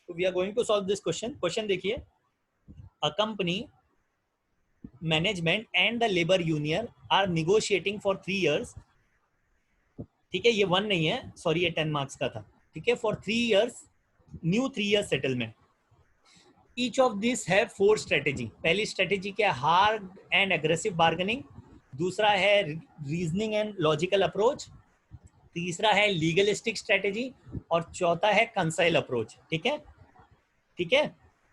We are going to solve this question. Question देखिए, a company management and the labour union are negotiating for 3 years। ठीक है, ये 1 नहीं है, sorry, ये 10 मार्क्स का था। ठीक है, for 3 years, new 3 year settlement. Each of this have 4 strategy. पहली स्ट्रेटेजी क्या है? Hard and aggressive bargaining. दूसरा है रीजनिंग एंड लॉजिकल अप्रोच। तीसरा है लीगलिस्टिक स्ट्रेटेजी। और चौथा है कंसाइल अप्रोच। ठीक है, ठीक है।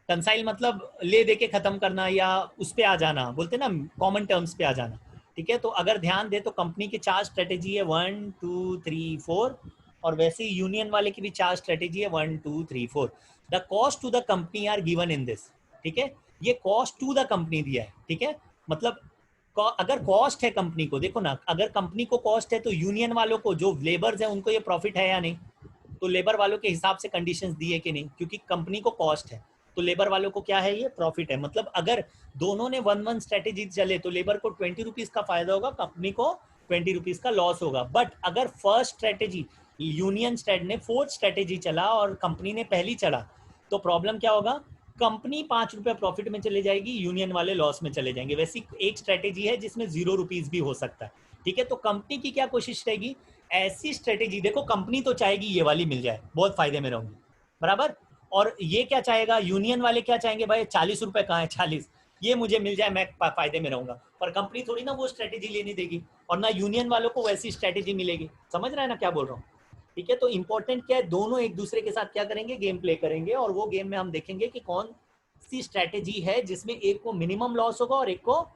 कंसाइल मतलब ले दे के खत्म करना या उस पे आ जाना, बोलते ना, कॉमन टर्म्स पे आ जाना। ठीक है, तो अगर ध्यान दे तो कंपनी की 4 स्ट्रेटेजी है, 1 2 3 4। और वैसे ही यूनियन वाले की भी 4 स्ट्रेटेजी है, 1 2 3 4। The cost to the company are given in this. ठीक है, ये कॉस्ट टू द कंपनी दिया है। ठीक है, मतलब अगर कॉस्ट है कंपनी को, देखो ना, अगर कंपनी को कॉस्ट है तो यूनियन वालों को, जो लेबर्स है, उनको ये प्रॉफिट है या नहीं? तो लेबर वालों के हिसाब से कंडीशंस दी है कि नहीं, क्योंकि कंपनी को कॉस्ट है तो लेबर वालों को क्या है, ये प्रॉफिट है। मतलब अगर दोनों ने 1-1 स्ट्रेटेजी चले तो लेबर को 20 रुपीज का फायदा होगा, कंपनी को 20 रुपीज का लॉस होगा। बट अगर फर्स्ट स्ट्रेटेजी, यूनियन स्टेट ने 4th स्ट्रेटेजी चला और कंपनी ने पहली चढ़ा, तो प्रॉब्लम क्या होगा? कंपनी 5 रुपए प्रॉफिट में चले जाएगी, यूनियन वाले लॉस में चले जाएंगे। वैसी एक स्ट्रेटेजी है जिसमें 0 रुपीज भी हो सकता है। ठीक है, तो कंपनी की क्या कोशिश रहेगी? ऐसी स्ट्रेटेजी, देखो कंपनी तो चाहेगी ये वाली मिल जाए, बहुत फायदे में रहूंगी, बराबर। और ये क्या चाहेगा? यूनियन वाले क्या चाहेंगे? भाई 40 रुपए कहाँ है, 40, ये मुझे मिल जाए, मैं फायदे में रहूंगा। पर कंपनी थोड़ी ना वो स्ट्रेटेजी लेने देगी, और ना यूनियन वालों को वैसी स्ट्रेटेजी मिलेगी। समझ रहा है ना क्या बोल रहा हूँ? ठीक है, तो इंपॉर्टेंट क्या है, दोनों एक दूसरे के साथ क्या करेंगे? गेम प्ले करेंगे, और वो गेम में हम देखेंगे कि कौन सी स्ट्रेटेजी है जिसमें एक को मिनिमम लॉस होगा और एक को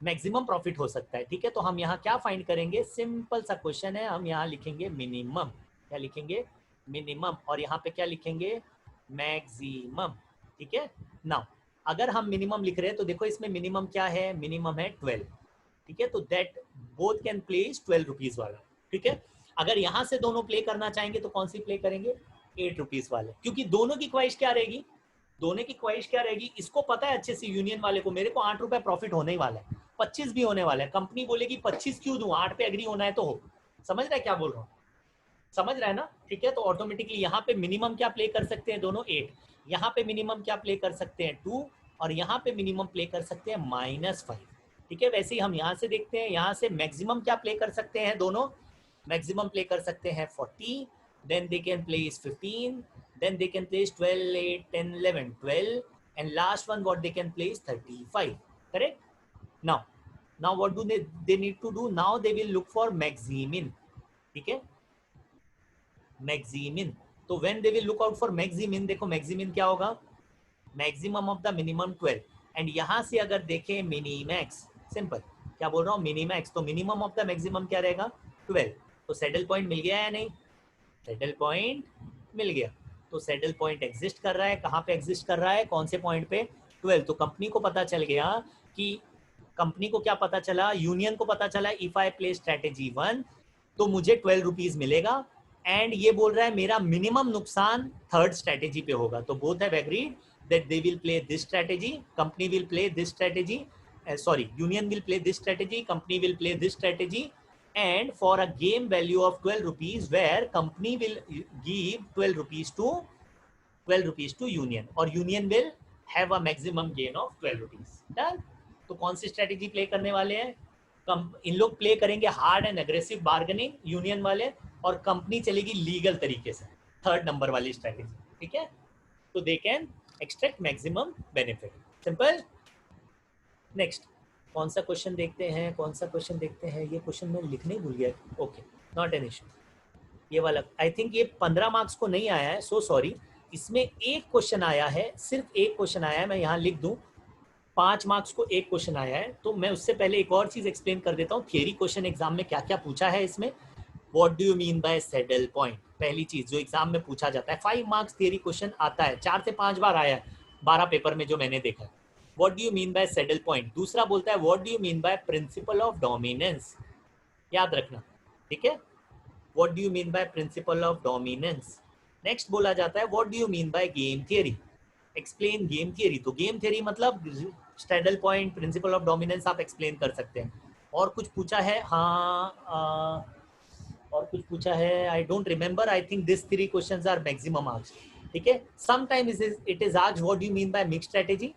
मैक्सिमम प्रॉफिट हो सकता है। ठीक है, तो हम यहाँ क्या फाइंड करेंगे? सिंपल सा क्वेश्चन है, हम यहाँ लिखेंगे मिनिमम। क्या लिखेंगे? मिनिमम। और यहाँ पे क्या लिखेंगे? मैक्सिमम। ठीक है, नाउ अगर हम मिनिमम लिख रहे हैं तो देखो इसमें मिनिमम क्या है? मिनिमम है 12। ठीक है, तो that both can play is 12 rupees वाला। ठीक है, अगर यहाँ से दोनों प्ले करना चाहेंगे तो कौन सी प्ले करेंगे? 8 रुपीज वाले, क्योंकि दोनों की ख्वाहिश क्या रहेगी? दोनों की ख्वाहिश क्या रहेगी? इसको पता है अच्छे से, यूनियन वाले को, मेरे को 8 रुपए प्रॉफिट होने ही वाला है, 25 भी होने वाला है। कंपनी बोलेगी 25 क्यों दूं, 8 पे एग्री होना है तो हो। समझ रहा है क्या बोल रहा हूँ? समझ रहा है ना? ठीक है, तो ऑटोमेटिकली यहाँ पे मिनिमम क्या प्ले कर सकते हैं दोनों? 8। यहाँ पे मिनिमम क्या प्ले कर सकते हैं? 2। और यहाँ पे मिनिमम प्ले कर सकते हैं -5। ठीक है, वैसे ही हम यहाँ से देखते हैं, यहाँ से मैक्सिमम क्या प्ले कर सकते हैं दोनों? मैक्सिमम प्ले कर सकते हैं 40, then they can place 15, then they can place 12, 8, 10, 11, 12, and last one what they can place 35. Correct? Now what do they need to do? Now they will look for maximin. ठीक है, maximin. तो when they will look out for maximin, देखो maximin क्या होगा? Maximum of the minimum 12। And यहाँ से अगर देखें मिनीमैक्स, सिंपल, क्या बोल रहा हूँ? मिनीमैक्स, तो मिनिमम ऑफ द मैक्सिमम क्या रहेगा? 12। तो सैडल पॉइंट मिल गया या नहीं? सैडल पॉइंट मिल गया। तो सैडल पॉइंट एग्जिस्ट कर रहा है, कहाँ पे एग्जिस्ट कर रहा है? कौन से पॉइंट पे? 12। तो कंपनी को पता चल गया कि, कंपनी को क्या पता चला? यूनियन को पता चला, इफ आई प्ले स्ट्रेटेजी 1 तो मुझे 12 रुपीज मिलेगा। एंड ये बोल रहा है मेरा मिनिमम नुकसान 3rd स्ट्रेटेजी पे होगा। तो both have agreed that they will play this strategy, company will play this strategy, sorry, union will play this strategy, company will play this strategy, and for a game value of 12 rupees where company will give 12 rupees to union, or union will have a maximum gain of 12 rupees. Done? तो कौन सी strategy play करने वाले हैं? इन लोग play करेंगे hard and aggressive bargaining, union वाले, और company चलेगी लीगल तरीके से, 3rd नंबर वाली स्ट्रेटेजी। ठीक है, तो they can extract maximum benefit. Simple. Next कौन सा क्वेश्चन देखते हैं? कौन सा क्वेश्चन देखते हैं? ये क्वेश्चन मैं लिखने भूल गया। Okay, not an issue. ये वाला आई थिंक ये 15 मार्क्स को नहीं आया है, सो सॉरी। इसमें एक क्वेश्चन आया है, सिर्फ एक क्वेश्चन आया है, मैं यहाँ लिख दूं 5 मार्क्स को एक क्वेश्चन आया है। तो मैं उससे पहले एक और चीज एक्सप्लेन कर देता हूँ, थियरी क्वेश्चन एग्जाम में क्या क्या पूछा है इसमें। What do you mean by saddle point? पहली चीज जो एग्जाम में पूछा जाता है, 5 मार्क्स थियरी क्वेश्चन आता है, 4 से 5 बार आया है 12 पेपर में जो मैंने देखा है। What do you mean by saddle point? दूसरा बोलता है what do you mean by principle of dominance? याद रखना, ठीक है। What do you mean by principle of dominance? Next बोला जाता है what do you mean by game theory? Explain game theory. तो गेम थियरी मतलब saddle point, principle of dominance आप एक्सप्लेन कर सकते हैं। और कुछ पूछा है, हाँ, और कुछ पूछा है, I don't remember. I think this 3 questions are maximum marks. ठीक है. Sometimes it is asked what do you mean by mixed strategy,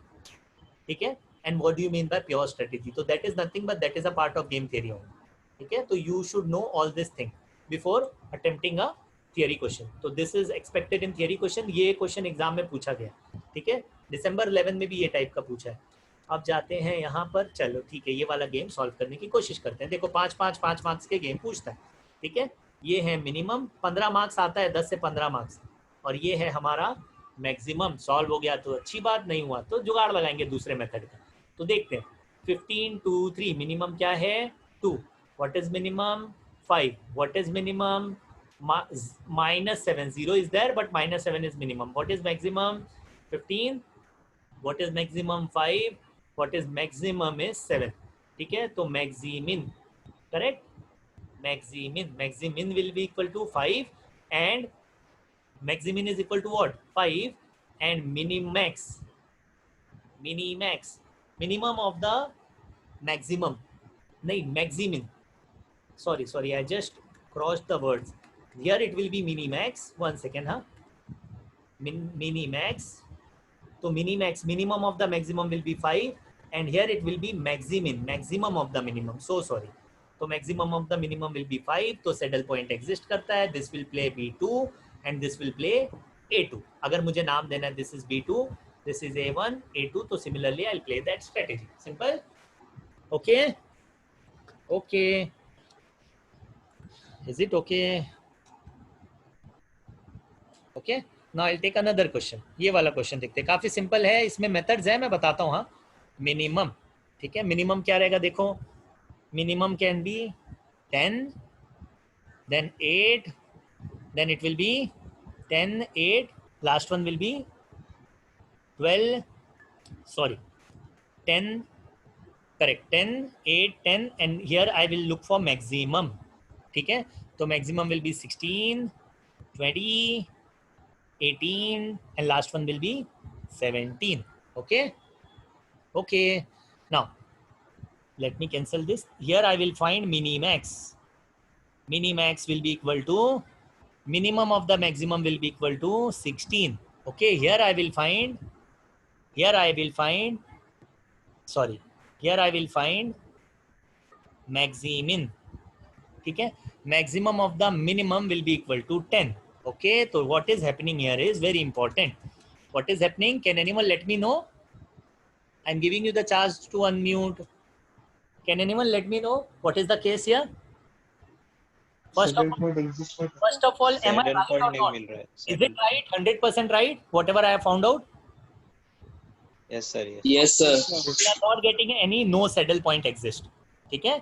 ठीक है, and what do you mean by pure strategy. So that is nothing but that is a part of game theory only. ठीक है, तो you should know all this thing before attempting a theory question. तो this is expected in theory question. ये question exam में पूछा गया, ठीक है, दिसंबर 11 में भी ये टाइप का पूछा है. अब जाते हैं यहाँ पर. चलो ठीक है, ये वाला गेम सॉल्व करने की कोशिश करते हैं. देखो 5 मार्क्स के गेम पूछता है, ठीक है. ये है मिनिमम 15 मार्क्स आता है, 10 से 15 मार्क्स. और ये है हमारा मैक्सिमम. सॉल्व हो गया तो अच्छी बात, नहीं हुआ तो जुगाड़ लगाएंगे दूसरे मेथड का. तो देखते हैं 15 2 3. मिनिमम क्या है 2. What is minimum 5. What is minimum -7. 0 is there but -7 is minimum. What is maximum 15. What is maximum 5. What is maximum is 7. ठीक है, तो maximin correct. Maximin will be equal to 5 and maximin is equal to what 5 and minimax minimum of the maximum nahi maximin. Sorry I just crossed the words. Here it will be minimax. One second minimax. So minimax minimum of the maximum will be 5 and here it will be maximum of the minimum. So sorry. तो maximum of the minimum will be 5. तो saddle point exist करता है. This will play B2 and this will play A2. अगर मुझे नाम देना है this is B2, this is A1, A2, तो similarly I'll play that strategy. Simple. Okay. Is it okay? Okay. Now I'll take another question. ये वाला question देखते हैं. काफी सिंपल है, इसमें मेथड्स है, मैं बताता हूँ. हाँ, मिनिमम. ठीक है, मिनिमम क्या रहेगा देखो. Minimum can be 10, then 8, then it will be 10, 8, last one will be 12, 10, correct, 10, 8, 10 and here I will look for maximum. ठीक है, तो maximum will be 16, 20, 18 and last one will be 17. Okay, now let me cancel this. Here I will find minimax. Minimax will be equal to minimum of the maximum will be equal to 16. Okay, here I will find maximin. ठीक है, maximum of the minimum will be equal to 10. Okay, so what is happening here is very important. What is happening? Can anyone let me know? I'm giving you the chance to unmute. Can anyone let me know what is the case here? First of all, am I right or not? Is it right? 100% right? Whatever I have found out? Yes, sir. Yes, sir. We are not getting any no saddle point exist. ठीक है?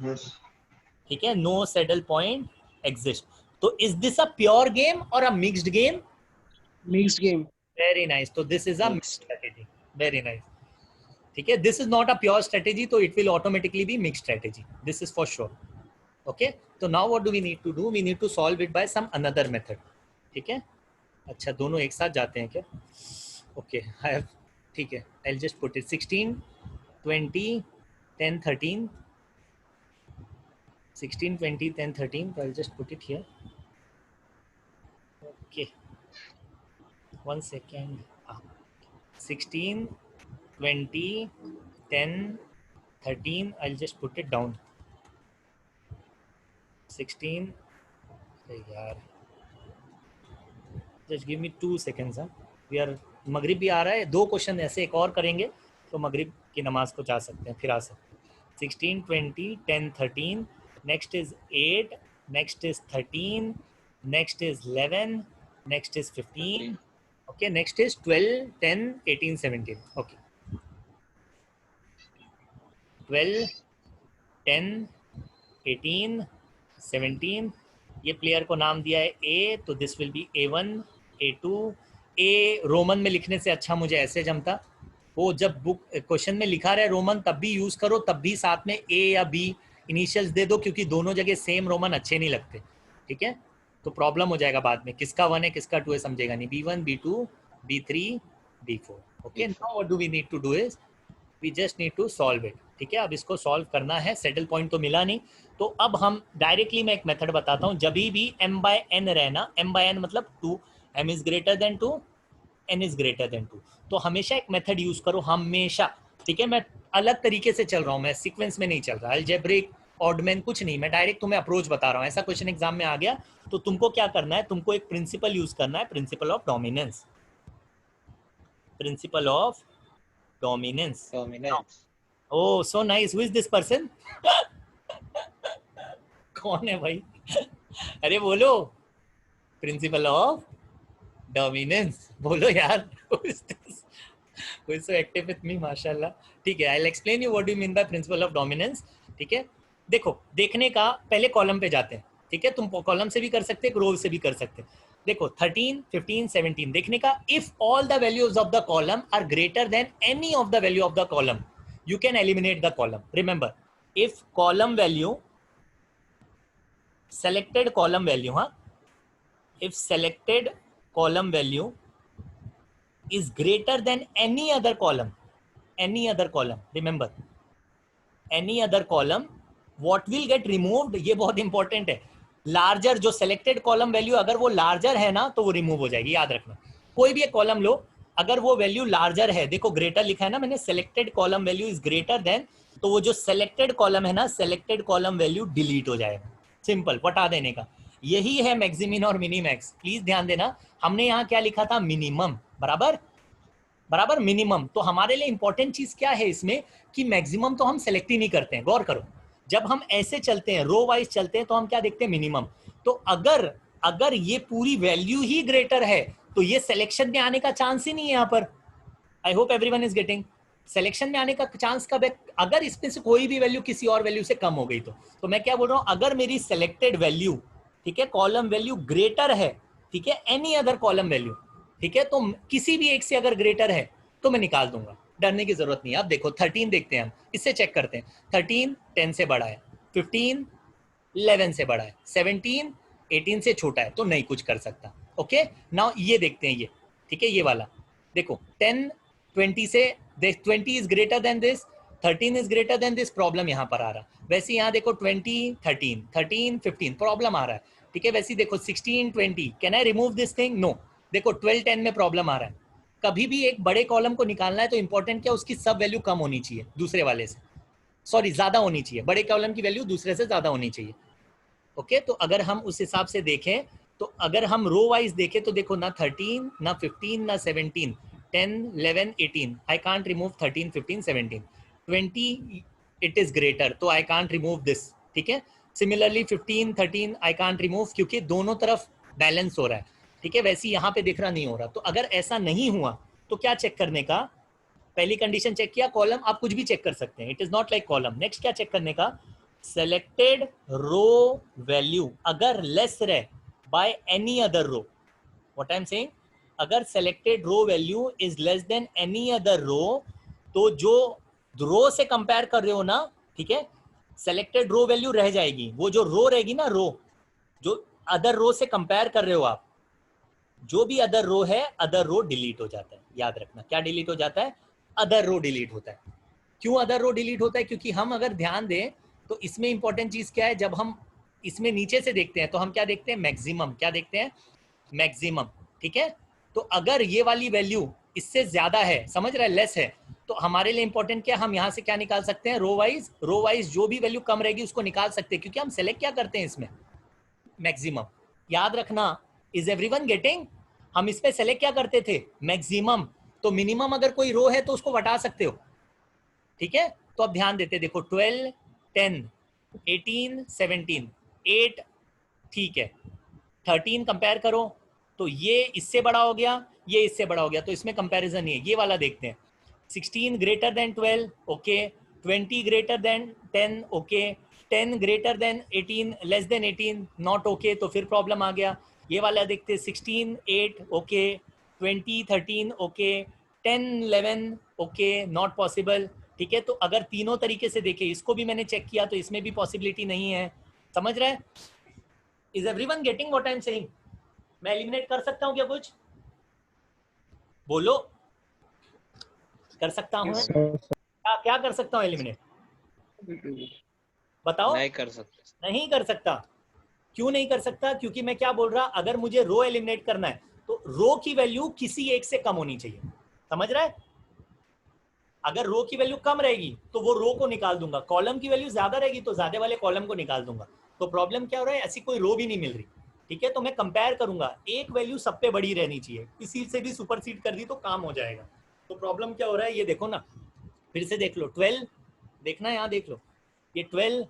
Yes. ठीक है, no saddle point exist. So is this a pure game or a mixed game? Mixed game. Very nice. So this is a mixed strategy. Very nice. ठीक है, this is not a pure strategy, so it will automatically be mixed strategy. This is for sure. Okay, so now what do we need to do? We need to solve it by some another method. ठीक है, अच्छा दोनों एक साथ जाते हैं क्या? Okay, I have, ठीक है, I'll just put it 16, 20, 10, 13, 16, 20, 10, 13. So I'll just put it here. Okay, 1 second. 16, 20, 10, 13. I'll just put it down. 16. यार, just give me 2 seconds. We are मगरिब भी आ रहा है. 2 क्वेश्चन ऐसे एक और करेंगे तो मगरिब की नमाज को जा सकते हैं, फिर आ सकते हैं. 16, 20, 10, 13. Next is 8. Next is 13. Next is 11. Next is 15. Okay, next is 12, 10, 18, 17. Okay. 12, 10, 18, 17. ये प्लेयर को नाम दिया है ए, तो this will be A1, A2. A Roman में लिखने से अच्छा मुझे ऐसे जमता. वो जब बुक क्वेश्चन में लिखा रहे रोमन तब भी यूज करो, तब भी साथ में ए या बी इनिशियल्स दे दो, क्योंकि दोनों जगह सेम रोमन अच्छे नहीं लगते. ठीक है, तो प्रॉब्लम हो जाएगा बाद में, किसका 1 है किसका 2 है समझेगा नहीं. B1, B2, B3, B4. Okay, now what do we need to do is we just need to solve it. ठीक है, अब इसको सॉल्व करना है. सेटल पॉइंट तो मिला नहीं, तो अब हम डायरेक्टली मैं एक मेथड बताता हूँ. जब भी m/n रहना, m/n मतलब 2, m is greater than 2, n is greater than 2। तो हमेशा एक मेथड यूज करो, हमेशा, ठीक है। मैं अलग तरीके से चल रहा हूँ, मैं सीक्वेंस में नहीं चल रहा, अलजेब्रिक ऑडमैन कुछ नहीं, मैं डायरेक्ट तुम्हें अप्रोच बता रहा हूँ। ऐसा क्वेश्चन एग्जाम में आ गया तो तुमको क्या करना है, तुमको एक प्रिंसिपल यूज करना है, principle of dominance, principle of dominance. Dominance. Oh so nice, who is this person? कौन है भाई? अरे बोलो, प्रिंसिपल ऑफ डोमिनेंस बोलो यार। Who is this? Who is so active with me? माशाल्लाह। ठीक है, I'll explain you what do you mean by principle of dominance। ठीक है, देखो, देखने का पहले कॉलम पे जाते हैं, ठीक है। तुम कॉलम से भी कर सकते हैं, रो से भी कर सकते हैं। देखो 13, 15, 17 देखने का, if all the values of the column are greater than any of the value of the column you can eliminate the column. Remember, if column value, selected column value, if selected column value is greater than any other column, remember, any other column, what will get removed, ये बहुत important है। Larger, जो selected column value अगर वो larger है ना तो वो रिमूव हो जाएगी, याद रखना। कोई भी एक कॉलम लो, अगर वो वैल्यू लार्जर है, देखो ग्रेटर लिखा है ना मैंने, selected column value is greater than, तो वो जो सेलेक्टेड कॉलम है ना, सेलेक्टेड कॉलम वैल्यू डिलीट हो जाएगा, सिंपल, पटा देने का। यही है मैक्सिमिन और मिनिमैक्स। प्लीज ध्यान देना, हमने यहाँ क्या लिखा था, मिनिमम, बराबर बराबर, मिनिमम। तो हमारे लिए इंपॉर्टेंट चीज क्या है इसमें, कि मैक्सिमम तो हम सेलेक्ट ही नहीं करते हैं। गौर करो, जब हम ऐसे चलते हैं, रो वाइज चलते हैं, तो हम क्या देखते हैं, मिनिमम। तो अगर ये पूरी वैल्यू ही ग्रेटर है तो ये सिलेक्शन में आने का चांस ही नहीं है यहाँ पर। I hope everyone is getting. Selection में आने का चांस कब है, अगर इसमें से कोई भी वैल्यू किसी और वैल्यू से कम हो गई तो मैं क्या बोल रहा हूं, अगर मेरी सिलेक्टेड वैल्यू, ठीक है, कॉलम वैल्यू ग्रेटर है, ठीक है, एनी अदर कॉलम वैल्यू, ठीक है, तो किसी भी एक से अगर ग्रेटर है तो मैं निकाल दूंगा, डरने की जरूरत नहीं है। अब देखो 13 देखते हैं हम, इससे चेक करते हैं। 13 10 से बड़ा है, 15 11 से बड़ा है, 17 18 से छोटा है, तो नहीं कुछ कर सकता। ओके, नाउ ये देखते हैं, ये ठीक है, ये वाला देखो, 10 20 से, 20 is greater than this, 13 is greater than this, problem यहाँ पर आ रहा है। वैसे यहाँ देखो 20 13, 13 15, प्रॉब्लम आ रहा है, ठीक है। वैसे देखो 16 20, can I remove this thing, no. देखो 12 10 में प्रॉब्लम आ रहा है। कभी भी एक बड़े कॉलम को निकालना है तो इंपॉर्टेंट क्या, उसकी सब वैल्यू कम होनी चाहिए दूसरे वाले से, सॉरी ज्यादा होनी चाहिए, बड़े कॉलम की वैल्यू दूसरे से ज्यादा होनी चाहिए। ओके, तो अगर हम उस हिसाब से देखें, तो अगर हम रो वाइज देखें तो देखो ना 13 ना 15 ना 17, 10 11 18, I can't remove 13 15 17, 20 it is greater, तो आई कांट रिमूव दिस, ठीक है। सिमिलरली 15 13 आई कांट रिमूव, क्योंकि दोनों तरफ बैलेंस हो रहा है, ठीक है। वैसे यहाँ पे दिख रहा नहीं हो रहा। तो अगर ऐसा नहीं हुआ तो क्या चेक करने का, पहली कंडीशन चेक किया, कॉलम आप कुछ भी चेक कर सकते हैं, it is not like column. Next क्या चेक करने का, सेलेक्टेड रो वैल्यू अगर लेस रहे by any other row, what I am saying, अगर selected row value is less than any other row, तो जो रो से कंपेयर कर रहे हो ना, ठीक है, सेलेक्टेड रो वैल्यू रह जाएगी, वो जो रो रहेगी ना, रो जो अदर रो से कंपेयर कर रहे हो आप, जो भी अदर रो है, अदर रो डिलीट हो जाता है। याद रखना, क्या डिलीट हो जाता है, अदर रो डिलीट होता है। क्यों अदर रो डिलीट होता है, क्योंकि हम अगर ध्यान दें तो इसमें इंपॉर्टेंट चीज क्या है, जब हम इसमें नीचे से देखते हैं तो हम क्या देखते हैं, मैक्सिमम, क्या देखते हैं, मैक्सिमम, ठीक है। तो अगर ये वाली वैल्यू इससे ज्यादा है, समझ रहा है, लेस है, तो हमारे लिए इंपॉर्टेंट क्या, हम यहाँ से क्या निकाल सकते हैं, रो वाइज जो भी वैल्यू कम रहेगी उसको निकाल सकते हैं, क्योंकि हम सेलेक्ट क्या करते हैं इसमें, मैक्सिमम। याद रखना, इज एवरीवन गेटिंग, हम इस पे सेलेक्ट क्या करते थे, मैक्सिमम। तो मिनिमम अगर कोई रो है तो उसको हटा सकते हो, ठीक है। तो अब ध्यान देते, देखो 12 10 18 17 8, ठीक है, 13 कंपेयर करो तो ये इससे बड़ा हो गया, ये इससे बड़ा हो गया, तो इसमें कंपैरिजन नहीं है। ये वाला देखते हैं, 16 greater than 12, okay, 20 greater than 10, okay, 10 greater than 18, less than 18, not okay, तो फिर प्रॉब्लम आ गया। ये वाला देखते हैं, 16 8, okay, 20 13, okay, 10 11, okay, not possible, ठीक है। तो अगर तीनों तरीके से देखें, इसको भी मैंने चेक किया तो इसमें भी पॉसिबिलिटी नहीं है, समझ रहे हैं। Is everyone getting what I am saying. मैं एलिमिनेट कर सकता हूं क्या, कुछ बोलो, कर सकता हूं, Yes, क्या क्या कर सकता हूं एलिमिनेट, बताओ। नहीं कर सकते। नहीं कर सकता, क्यों नहीं कर सकता, क्योंकि मैं क्या बोल रहा, अगर मुझे रो एलिमिनेट करना है तो रो की वैल्यू किसी एक से कम होनी चाहिए, समझ रहा है? अगर रो की वैल्यू कम रहेगी तो वो रो को निकाल दूंगा, कॉलम की वैल्यू ज्यादा रहेगी तो ज्यादा वाले कॉलम को निकाल दूंगा। तो प्रॉब्लम क्या हो रहा है, ऐसी कोई रो भी नहीं मिल रही, ठीक है? तो मैं कंपेयर करूंगा, एक वैल्यू सब पे बड़ी रहनी चाहिए, किसी से भी सुपरसीड कर दी तो काम हो जाएगा। तो प्रॉब्लम क्या हो रहा है ये देखो ना, फिर से देख लो, 12 देखना है, यहाँ देख लो, ये 12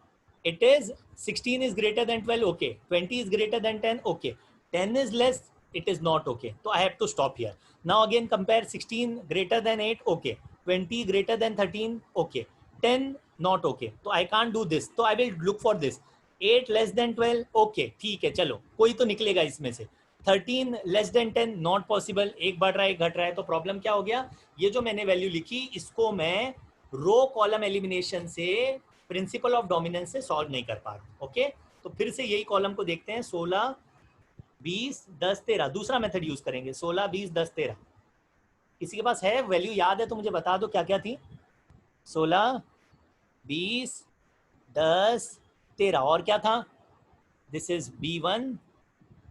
it is 16 is greater than 12, okay, 20 is greater than 10, okay, 10 is less, it is not okay, so I have to stop here. Now again compare 16 greater than 8, okay, 20 greater than 13, okay, 10 not okay, so I can't do this, so I will look for this, 8 less than 12, okay, ठीक है, चलो कोई तो निकलेगा इसमें से, 13 less than 10 not possible, एक बढ़ रहा है एक घट रहा है। तो प्रॉब्लम क्या हो गया, ये जो मैंने वैल्यू लिखी इसको मैं रो कॉलम एलिमिनेशन से, प्रिंसिपल ऑफ डोमिनेंस से सॉल्व नहीं कर पा रहा। ओके, तो फिर से यही कॉलम को देखते हैं, 16 20 10 13, दूसरा मेथड यूज करेंगे, 16 20 10 13। किसी के पास है वैल्यू याद है तो मुझे बता दो क्या क्या थी, 16 20 10 13, और क्या था, this is B1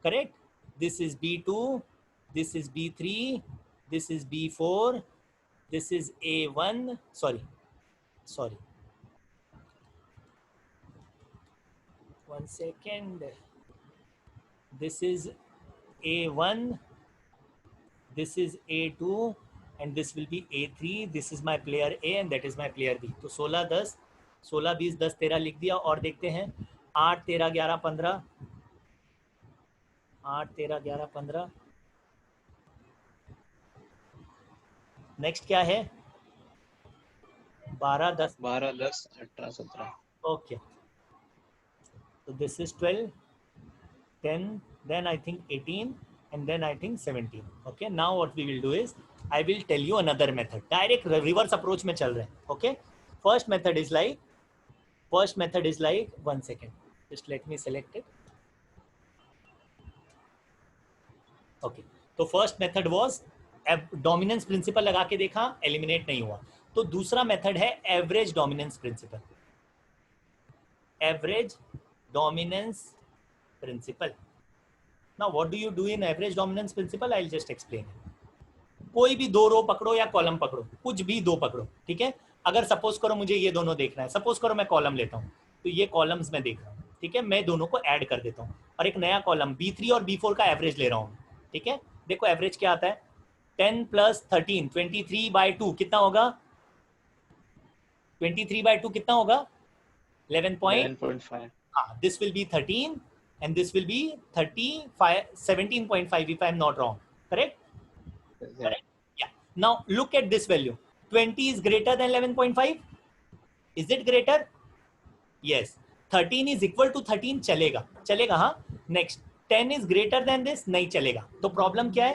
correct, this is B2, this is B3, this is B4, this is A1, sorry, one second, this is A1, this is A2 and this will be A3, this is my player A and that is my player B। तो 16 10 16 20 10 13 लिख दिया, और देखते हैं 8 13 11 15, 8 13 11 15, next क्या है, 12 10 12 10 18 17। Okay, so this is 12 10, then I think 18 and then I think 17। okay, now what we will do is I will tell you another method, direct reverse approach में चल रहे हैं। okay, first method is like one second, just let me select it। okay, तो first method was dominance principle लगा के देखा, eliminate नहीं हुआ। तो दूसरा मेथड है average dominance principle, average dominance principle. Now what do you do in average dominance principle, I will just explain. कोई भी दो रो पकड़ो या कॉलम पकड़ो, कुछ भी दो पकड़ो, ठीक है? अगर सपोज करो मुझे ये दोनों देखना है, सपोज करो मैं कॉलम लेता हूँ, तो ये कॉलम्स मैं देख रहा हूँ, ठीक है? मैं दोनों को ऐड कर देता हूँ और एक नया कॉलम B3 और B4 का एवरेज ले रहा हूँ, ठीक है? देखो एवरेज क्या आता है, 10 + 13 23/2 कितना होगा, 23/2 कितना होगा, 11.5। हाँ, this will be 13 and this will be 35 17.5 if I am not wrong, correct? Correct, yeah। Now look at this value, 20 is greater than 11.5, is it greater? Yes। 13 is equal to 13 चलेगा हाँ। Next 10 is greater than this, नहीं चलेगा। तो problem क्या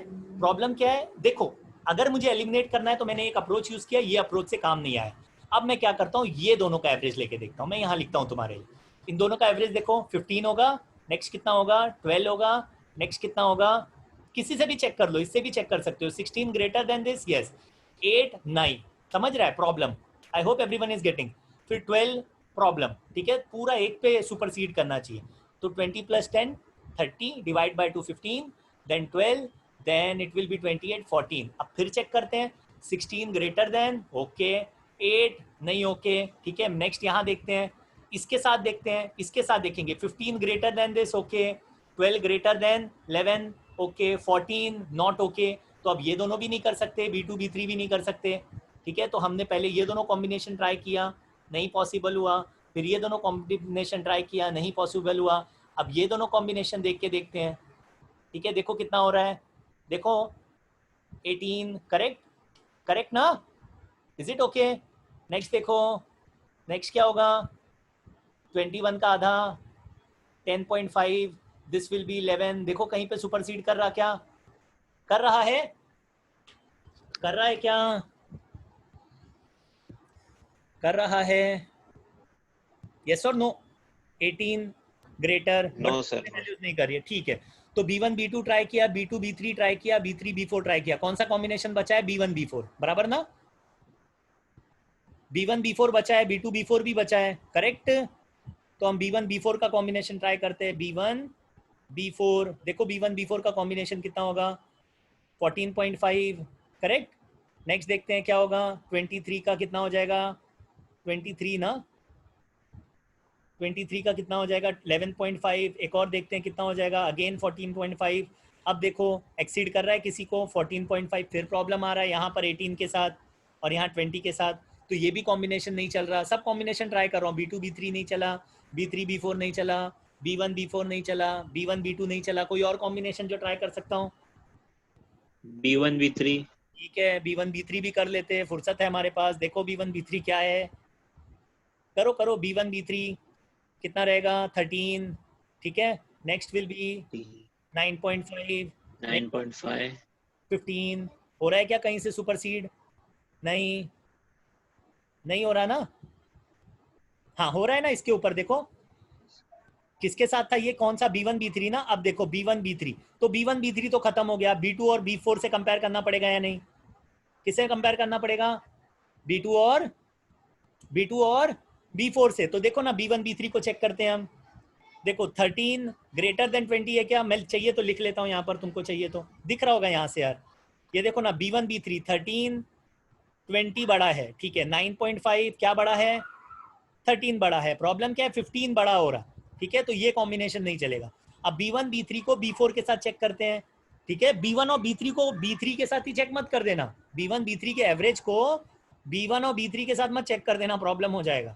है, देखो अगर मुझे एलिमिनेट करना है तो मैंने एक अप्रोच यूज किया, ये अप्रोच से काम नहीं आया। अब मैं क्या करता हूँ, ये दोनों का एवरेज लेके देखता हूँ, मैं यहाँ लिखता हूँ तुम्हारे लिए, इन दोनों का एवरेज देखो, 15 होगा, नेक्स्ट कितना होगा, 12 होगा, नेक्स्ट कितना होगा, किसी से भी चेक कर लो, इससे भी चेक कर सकते हो, 16 ग्रेटर देन दिस, यस, 8 9, समझ रहा है problem? I hope everyone is getting. फिर 12 प्रॉब्लम, ठीक है, पूरा एक पे सुपरसीड करना चाहिए, तो 20 + 10 30 divide by 2 15, then 12, then it will be 28 14। अब फिर चेक करते हैं, 16 ग्रेटर देन, ओके, 8 नहीं, ओके, ठीक है। नेक्स्ट यहाँ देखते हैं, इसके साथ देखते हैं, इसके साथ देखेंगे, 15 greater than this, okay, 12 greater than 11, okay, 14 not okay. तो अब ये दोनों भी नहीं कर सकते, B2 B3 भी नहीं कर सकते, ठीक है। तो हमने पहले ये दोनों कॉम्बिनेशन ट्राई किया, नहीं पॉसिबल हुआ, फिर ये दोनों कॉम्बिनेशन ट्राई किया, नहीं पॉसिबल हुआ। अब ये दोनों कॉम्बिनेशन देख के देखते हैं, ठीक है, देखो कितना हो रहा है, देखो 18, करेक्ट ना, इज इट ओके? नेक्स्ट देखो, नेक्स्ट क्या होगा, 21 का आधा 10.5, दिस विल बी 11। देखो कहीं पे सुपरसीड कर रहा, क्या कर रहा है, क्या कर रहा है, यस और नो? 18 ग्रेटर, नो सर, नहीं कर रही है, ठीक है। तो B1 B2 ट्राई किया, B2 B3 ट्राई किया, B3 B4 ट्राई किया, कौन सा कॉम्बिनेशन बचा है, B1 B4, बराबर ना? B1 B4 बचा है, B2 B4 भी बचा है, करेक्ट। तो हम B1 B4 का कॉम्बिनेशन ट्राई करते हैं, B1 B4, देखो B1 B4 का कॉम्बिनेशन कितना होगा, 14.5 करेक्ट। नेक्स्ट देखते हैं क्या होगा, 23 का कितना हो जाएगा, 23 ना, 23 का कितना हो जाएगा 11.5। एक और देखते हैं कितना हो जाएगा, अगेन 14.5। अब देखो एक्सीड कर रहा है किसी को 14.5, फिर प्रॉब्लम आ रहा है यहाँ पर 18 के साथ और यहाँ 20 के साथ, तो ये भी कॉम्बिनेशन नहीं चल रहा। सब कॉम्बिनेशन ट्राई कर रहा हूँ, B2 B3 नहीं चला, B3 B4 नहीं चला, B1 B4 नहीं चला, B1 B2 नहीं चला। कोई और कॉम्बिनेशन जो ट्राई कर सकता हूँ? B1 B3 ठीक है, B1 B3 भी कर लेते हैं, फुर्सत है हमारे पास। देखो B1 B3 क्या है, करो करो। B1 B3 कितना रहेगा, 13। ठीक है, नेक्स्ट विल बी 9.5, 9.5 15। हो रहा है क्या कहीं से सुपरसीड? नहीं, नहीं हो रहा ना? हाँ हो रहा है ना, इसके ऊपर देखो किसके साथ था ये, कौन सा, B1 B3 ना। अब देखो B1 B3, तो B1 B3 तो खत्म हो गया, B2 और B4 से कंपेयर करना पड़ेगा या नहीं? किससे कंपेयर करना पड़ेगा, B2 और B4 से। तो देखो ना B1 B3 को चेक करते हैं हम। देखो 13 ग्रेटर देन 20 है क्या, मैं चाहिए तो लिख लेता हूँ यहाँ पर, तुमको चाहिए तो दिख रहा होगा यहाँ से यार। ये देखो ना B1 B3 13 20 बड़ा है, ठीक है, 9.5 क्या बड़ा है, 13 बड़ा है। प्रॉब्लम क्या है, 15 बड़ा हो रहा, ठीक है, तो ये कॉम्बिनेशन नहीं चलेगा। अब B1 B3 को B4 के साथ चेक करते हैं, ठीक है। B1 और B3 को B3 के साथ ही चेक मत कर देना, B1 B3 के एवरेज को B1 और B3 के साथ मत चेक कर देना, प्रॉब्लम हो जाएगा,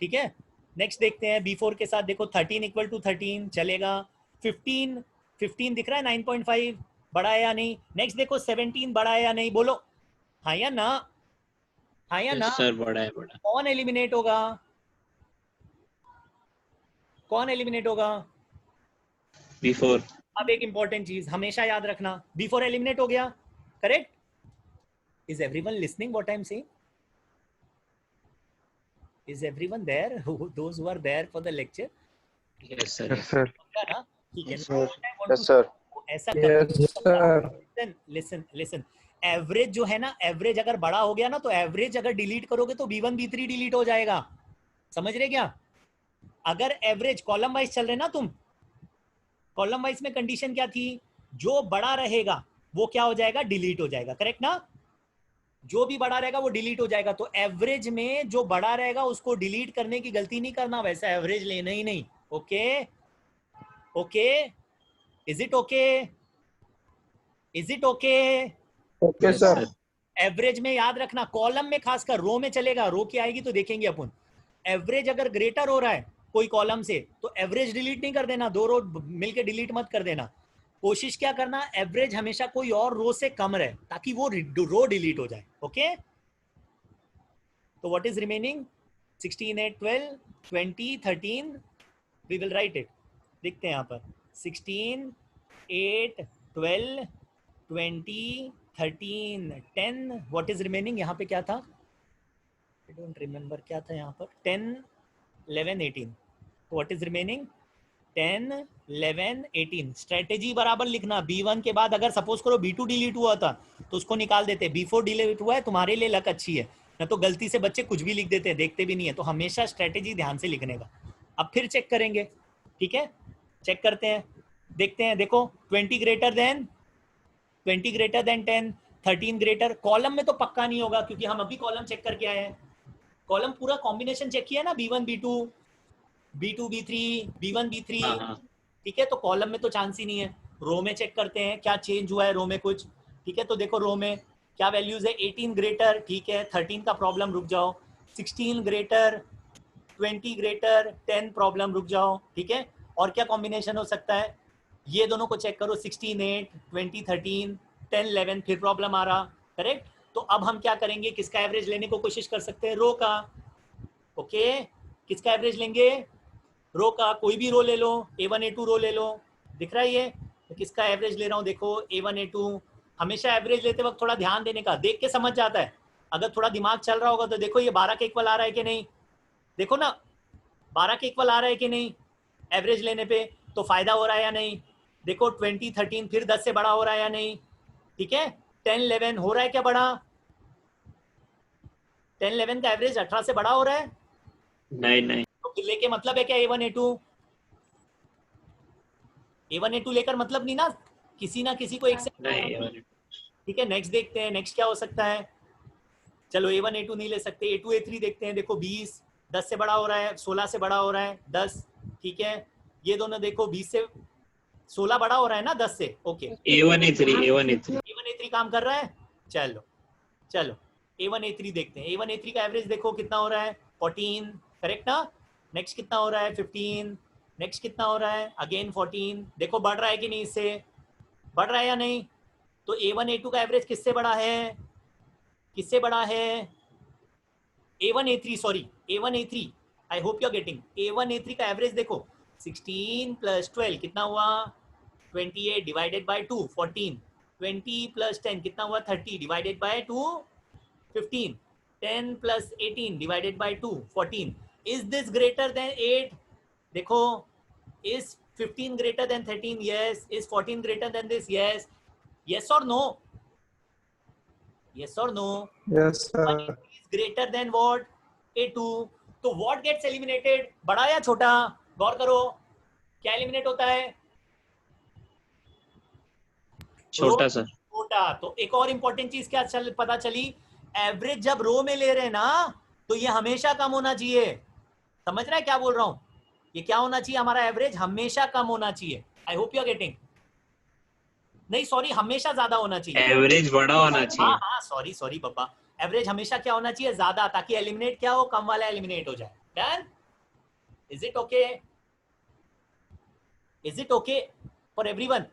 ठीक है। नेक्स्ट देखते हैं B4 के साथ, देखो 13 इक्वल टू 13 चलेगा, 15 दिख रहा है 9.5 बड़ा है या नहीं। नेक्स्ट देखो 17 बड़ा है या नहीं, बोलो हाँ या ना, हाँ या ना। सर बड़ा है, बड़ा। कौन एलिमिनेट होगा, कौन एलिमिनेट होगा, B4 अब एक इंपॉर्टेंट चीज हमेशा याद रखना, B4 एलिमिनेट हो गया, correct. Is everyone listening what I am saying, is everyone there, those who are there for the lecture? yes sir Yes, sir. ना, ठीक है। Yes, Now sir. what I want Yes, to sir. ऐसा Yes, sir. Listen, average जो है ना, average अगर बड़ा हो गया ना, तो एवरेज अगर डिलीट करोगे तो B1 B3 डिलीट हो जाएगा, समझ रहे क्या? अगर एवरेज कॉलम वाइज चल रहे ना तुम, कॉलम वाइज में कंडीशन क्या थी, जो बड़ा रहेगा वो क्या हो जाएगा, डिलीट हो जाएगा, करेक्ट ना? जो भी बड़ा रहेगा वो डिलीट हो जाएगा। तो एवरेज में जो बड़ा रहेगा उसको डिलीट करने की गलती नहीं करना, वैसा एवरेज लेना ही नहीं। Okay okay, is it okay, is it okay? Okay, yes sir. sir average में याद रखना, कॉलम में खासकर, रो में चलेगा, रो की आएगी तो देखेंगे अपन। एवरेज अगर ग्रेटर हो रहा है कोई कॉलम से तो एवरेज डिलीट नहीं कर देना, दो रो मिलके डिलीट मत कर देना। कोशिश क्या करना, एवरेज हमेशा कोई और रो से कम रहे ताकि वो रो डिलीट हो जाए। ओके, तो what is remaining, 16 8 12 20 13, we will write it. देखते हैं यहाँ पर 16 8 12 20 13 10, व्हाट इज रिमेनिंग, यहाँ पे क्या था, आई डोंट रिमेंबर क्या था यहाँ पर, 10 11 18, व्हाट इज रिमेनिंग 10 11 18। स्ट्रेटेजी बराबर लिखना, B1 के बाद अगर सपोज करो B2 डिलीट हुआ था तो उसको निकाल देते, B4 डिलीट हुआ है, तुम्हारे लिए लक अच्छी है, ना तो गलती से बच्चे कुछ भी लिख देते हैं, देखते भी नहीं है। तो हमेशा स्ट्रेटेजी ध्यान से लिखने का। अब फिर चेक करेंगे, ठीक है, चेक करते हैं, देखते हैं। देखो 20 ग्रेटर देन 10, 13 ग्रेटर, कॉलम में तो पक्का नहीं होगा क्योंकि हम अभी कॉलम चेक करके आए हैं, कॉलम पूरा कॉम्बिनेशन चेक किया ना, B1 B2 B2 B3 B1 B3, हाँ ठीक है, तो कॉलम में तो चांस ही नहीं है। रो में चेक करते हैं क्या चेंज हुआ है रो में कुछ, ठीक है। तो देखो रो में क्या वैल्यूज है, 18 ग्रेटर, ठीक है, 13 का प्रॉब्लम, रुक जाओ, 16 ग्रेटर, 20 ग्रेटर, 10 प्रॉब्लम, रुक जाओ, ठीक है। और क्या कॉम्बिनेशन हो सकता है, ये दोनों को चेक करो, 16 8 20 13 10 11, फिर प्रॉब्लम आ रहा, करेक्ट। तो अब हम क्या करेंगे, किसका एवरेज लेने को कोशिश कर सकते हैं, रो का। ओके, किसका एवरेज लेंगे, रो का, कोई भी रो ले लो, A1 A2 रो ले लो, दिख रहा है ये, तो किसका एवरेज ले रहा हूँ, देखो A1 A2। हमेशा एवरेज लेते वक्त थोड़ा ध्यान देने का, देख के समझ जाता है, अगर थोड़ा दिमाग चल रहा होगा तो देखो ये 12 के इक्वल आ रहा है कि नहीं, देखो ना 12 के इक्वल आ रहा है कि नहीं, एवरेज लेने पे तो फायदा हो रहा है या नहीं। देखो 20 13 फिर 10 से बड़ा हो रहा है या नहीं, ठीक है। 10 11 हो रहा है क्या बड़ा, 10 11 का एवरेज 18 से बड़ा हो रहा है, नहीं तो लेके मतलब है क्या A1 A2 लेकर मतलब नहीं ना, किसी ना किसी को एक से नहीं ठीक है, नेक्स्ट देखते हैं, नेक्स्ट क्या हो सकता है। चलो A1 A2 नहीं ले सकते, A2 A3 देखते हैं। देखो 20 10 से बड़ा हो रहा है, 16 से बड़ा हो रहा है 10, ठीक है। ये दोनों देखो 20 से 16 बड़ा हो रहा है ना 10 से, okay. A1 A3 A1 A3 A1 A3 काम कर रहा है। चलो चलो A1 A3 देखते हैं। A1 A3 का एवरेज देखो कितना हो रहा है, 14, करेक्ट ना। नेक्स्ट कितना हो रहा है, 15। नेक्स्ट कितना हो रहा है, अगेन 14। देखो बढ़ रहा है कि नहीं, इससे बढ़ रहा है या नहीं। तो A1 A2 का एवरेज किससे बड़ा है, किससे बड़ा है, A1 A3, sorry A1 A3, I hope you are getting. A1 A3 का एवरेज देखो 16 + 12 कितना हुआ, 28 डिवाइडेड बाय 2 14, 20 + 10 कितना हुआ, 30 divided by 2 15, 10 + 18 divided by 2 14। Is this greater than 8, देखो is 15 greater than 13, yes. Is 14 greater than this, yes. yes or no, yes or no। Yes, A1 sir. is greater than what, A2। तो what gets eliminated, बड़ा या छोटा, गौर करो क्या eliminate होता है, छोटा सर। छोटा। तो एक और इंपॉर्टेंट चीज क्या पता चली, एवरेज जब रो में ले रहे हैं ना तो ये हमेशा कम होना चाहिए। समझ रहा है क्या बोल रहा हूं, ये क्या होना चाहिए, हमारा एवरेज हमेशा कम होना चाहिए। I hope you are getting, नहीं सॉरी, हमेशा ज्यादा होना चाहिए। एवरेज बड़ा होना चाहिए। हाँ हाँ सॉरी सॉरी पापा, एवरेज हमेशा क्या होना चाहिए, ज्यादा, ताकि एलिमिनेट क्या हो, कम वाला एलिमिनेट हो जाए। Done, is it okay, is it okay for everyone.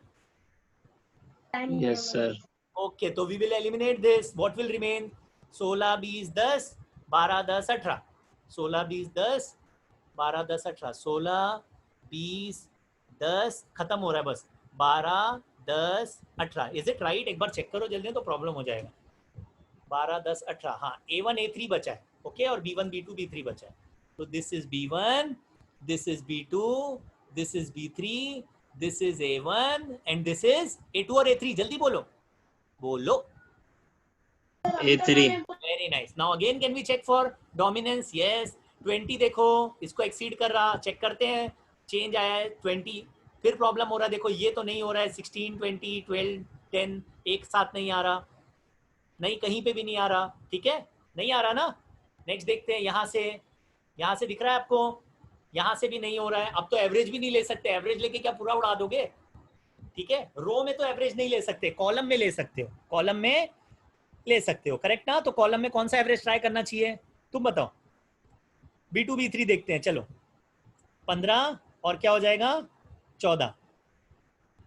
Yes sir. Okay, तो we will eliminate this, what will remain, 16 20 10 12 10 18, 16 20 10 12 10 18, 16 20 10 खत्म हो रहा है बस, 12 10 18, इज इट राइट, एक बार चेक करो जल्दी तो प्रॉब्लम हो जाएगा। 12 10 18, हाँ A1 A3 बचा है, ओके, और B1 B2 B3 बचा है। तो this is B1, this is B2, this is B3, this is A1 and this is A2 और A3, जल्दी बोलो बोलो। A3 very nice, now again can we check for dominance, yes. 20 देखो इसको exceed कर रहा, चेक करते हैं, चेंज आया है 20। फिर प्रॉब्लम हो रहा है, देखो ये तो नहीं हो रहा है, 16 20 12 10 एक साथ नहीं आ रहा, नहीं कहीं पे भी नहीं आ रहा, ठीक है, नहीं आ रहा ना। नेक्स्ट देखते हैं, यहाँ से दिख रहा है आपको, यहाँ से भी नहीं हो रहा है। अब तो एवरेज भी नहीं ले सकते, एवरेज लेके क्या पूरा उड़ा दोगे, ठीक है। रो में तो एवरेज नहीं ले सकते, कॉलम में ले सकते हो, कॉलम में ले सकते हो, करेक्ट ना। तो कॉलम में कौन सा एवरेज ट्राई करना चाहिए, तुम बताओ। B2 B3 देखते हैं, चलो 15 और क्या हो जाएगा 14।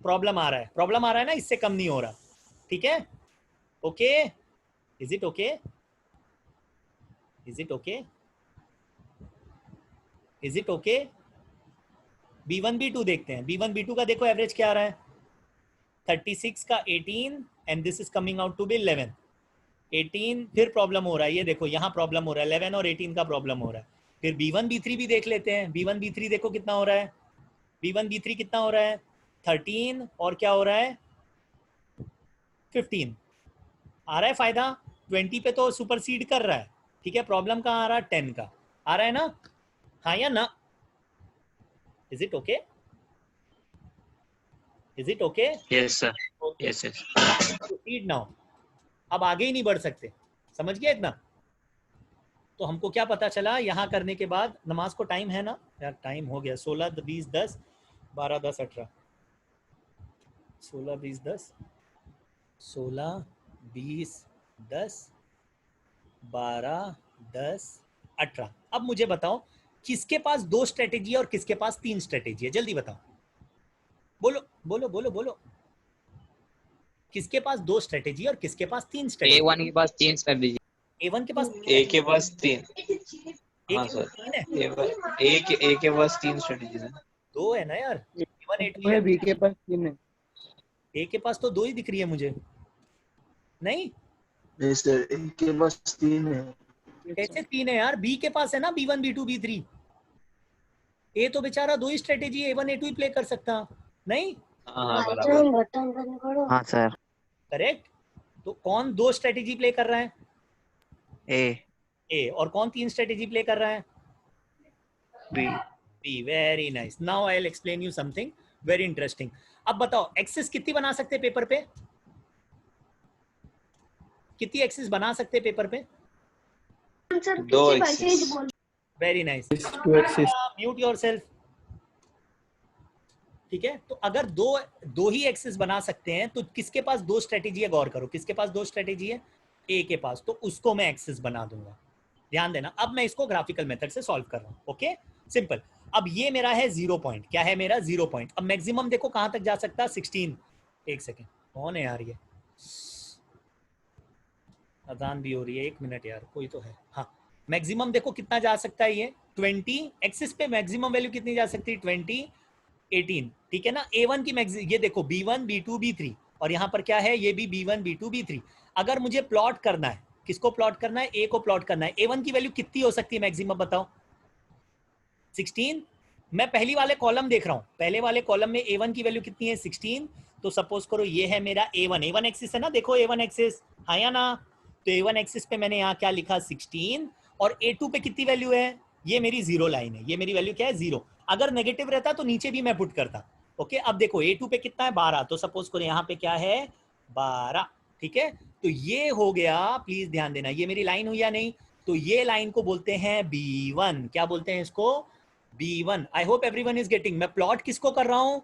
प्रॉब्लम आ रहा है ना, इससे कम नहीं हो रहा, ठीक है। Okay, is it okay, is it okay, is it okay. B1 B2 देखते हैं, B1 B2 का देखो एवरेज क्या आ रहा है, 36 का 18 and this is coming out to be 11। 18 फिर प्रॉब्लम हो रहा है, ये देखो यहाँ प्रॉब्लम हो रहा है, 11 और 18 का प्रॉब्लम हो रहा है। फिर B1 B3 भी देख लेते हैं, B1 B3 देखो कितना हो रहा है, B1 B3 कितना हो रहा है, 13 और क्या हो रहा है 15। आ रहा है फायदा, 20 पे तो सुपरसीड कर रहा है, ठीक है। प्रॉब्लम कहाँ आ रहा है, 10 का आ रहा है ना, हाँ या ना, is it okay, is it okay, yes sir. Okay. Yes yes. Proceed now, अब आगे ही नहीं बढ़ सकते, समझ गया इतना। तो हमको क्या पता चला, यहाँ करने के बाद, नमाज को टाइम है ना यार, टाइम हो गया, 16 20 10 12 10 18, 16 20 10 16 20 10 12 10 18। अब मुझे बताओ किसके पास 2 स्ट्रेटेजी है और किसके पास 3 स्ट्रेटेजी है, जल्दी बताओ, बोलो बोलो बोलो बोलो, किसके पास 2 स्ट्रेटेजी और किसके पास 3 स्ट्रेटेजी। A1 के पास 3 स्ट्रेटेजी, A1 के पास ए के पास 3। एक हाँ के सर। पास 3 है, ए के पास 3 स्ट्रेटेजीज है। 2 है ना यार, A1 A2 है, बी के पास 3 है। ए के पास तो 2 ही दिख रही है मुझे, नहीं नहीं सर, ए के पास 3 है। कैसे 3 है यार, बी के पास है ना B1 B2 B3, ए तो बेचारा 2 ही स्ट्रेटेजी A1 A2 ही प्ले कर सकता, नहीं हाँ बराबर। हाँ सर। करेक्ट। तो कौन 2 स्ट्रेटेजी प्ले कर रहा है, A ए, और कौन 3 स्ट्रेटेजी प्ले कर रहा है, B B. Very nice, now I will explain you something very interesting. अब बताओ एक्सेस कितनी बना सकते हैं पेपर पे, कितनी एक्सिस बना सकते हैं पेपर पे? Sir 2 axis. Very nice. 2 axis. Mute yourself. ठीक है, तो अगर दो ही एक्सिस बना सकते हैं तो किसके पास 2 स्ट्रेटेजी है? गौर करो, किसके पास 2 स्ट्रेटेजी है? ए के पास, तो उसको मैं एक्सिस बना दूंगा। ध्यान देना, अब मैं इसको ग्राफिकल मेथड से सॉल्व कर रहा हूं। Okay, simple. अब ये मेरा है 0 पॉइंट, क्या है मेरा? 0 पॉइंट। अब मैक्सिमम देखो कहां तक जा सकता है? 16। एक सेकेंड, कौन है यार ये? अजान भी हो रही है, 1 मिनट यार, कोई तो है। हाँ, मैक्सिमम देखो कितना जा सकता है ये? 20। एक्सिस पे मैक्सिमम वैल्यू कितनी जा सकती है? 20, 18। ठीक है ना। A1 की मैक्सिमम, ये देखो B1, B2, B3, और यहाँ पर क्या है? ये भी B1, B2, B3। अगर मुझे प्लॉट करना है, किसको प्लॉट करना है? A को प्लॉट करना है। A1 की वैल्यू कितनी हो सकती है मैक्सिमम, बताओ? 16। मैं पहली वाले कॉलम देख रहा हूँ, पहले वाले कॉलम में A1 की वैल्यू कितनी है? 16। तो सपोज करो ये है मेरा A1 एक्सिस है ना, देखो A1 एक्सिस, हाँ या ना? तो A1 एक्सिस पे मैंने यहाँ क्या लिखा? 16। और A2 पे कितनी वैल्यू है? ये मेरी 0 लाइन है, ये मेरी वैल्यू क्या है? 0। अगर नेगेटिव रहता तो नीचे भी मैं पुट करता। ओके, अब देखो A2 पे कितना है? 12। तो सपोज करो यहाँ पे क्या है? 12। ठीक है, तो ये हो गया। प्लीज ध्यान देना, ये मेरी लाइन हुई या नहीं? तो ये लाइन को बोलते हैं B1। क्या बोलते हैं इसको? B1। I hope everyone is getting. मैं प्लॉट किसको कर रहा हूँ?